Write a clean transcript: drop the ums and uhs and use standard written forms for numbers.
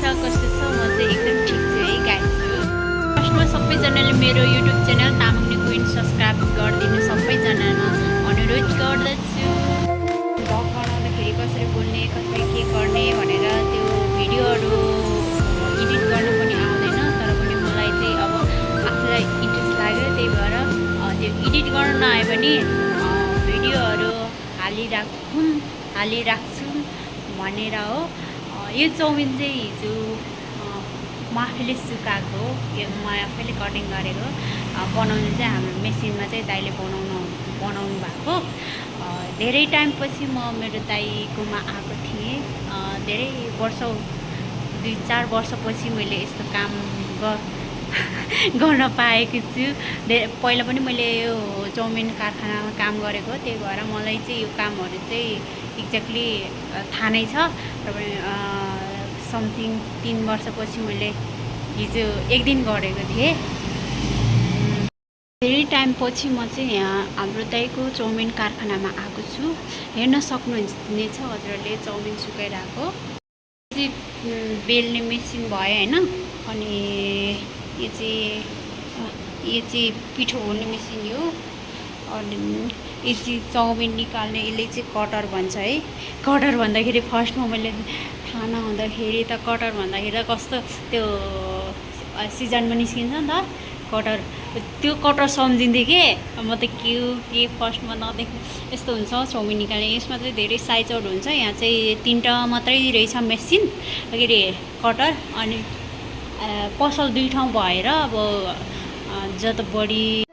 छ कस्तो छ म चाहिँ एकदम ठिक छु है गाइस। फर्स्टमा सबैजनाले मेरो युट्युब च्यानल तामाङनी क्विन सब्सक्राइब गरिदिनु सबैजनामा अनुरोध गर्दछु। भ्लग बनाउँदाखेरि कसरी बोल्ने कसरी के गर्ने भनेर त्यो भिडियोहरू एडिट गर्न पनि आउँदैन, तर पनि मलाई चाहिँ अब आफूलाई इन्ट्रेस्ट लाग्यो, त्यही भएर त्यो एडिट गर्न नआए पनि भिडियोहरू हालिराख्छु भनेर हो। यो चाउमिन चाहिँ हिजो म आफैले सुकाएको हो, यो म आफैले कटिङ गरेको। बनाउनु चाहिँ हाम्रो मेसिनमा चाहिँ दाइले बनाउनु भएको। धेरै टाइमपछि म मेरो दाइकोमा आएको थिएँ। धेरै वर्ष 2-4 वर्षपछि मैले यस्तो काम गर्न पाएको छु। पहिला पनि मैले यो चाउमिन कारखानामा काम गरेको, त्यही भएर मलाई चाहिँ यो कामहरू चाहिँ एक्ज्याक्टली थाहा नै छ। र पनि समथिङ 3 वर्षपछि मैले हिजो एक दिन गरेको थिएँ। धेरै टाइमपछि म चाहिँ यहाँ हाम्रो दाइको चाउमिन कारखानामा आएको छु। हेर्न सक्नुहुनेछ हजुरहरूले चाउमिन सुकाइरहेको। बेल्ने मेसिन भयो होइन, अनि यो चाहिँ पिठो हुने मेसिन हो। अनि यो चाहिँ चाउमिन निकाल्ने, यसले चाहिँ कटर भन्छ है। कटर भन्दाखेरि फर्स्टमा मैले थाहा नहुँदाखेरि त कटर भन्दाखेरि कस्तो त्यो सिजनमा निस्किन्छ नि त कटर, त्यो कटर सम्झिन्थेँ कि म त के फर्स्टमा नदेख्ने यस्तो हुन्छ चाउमिन निकाल्ने। यसमा चाहिँ धेरै साइजहरू हुन्छ, यहाँ चाहिँ 3टा मात्रै रहेछ मेसिन के अरे कटर। अनि पसल 2 ठाउँ भएर अब जता बढी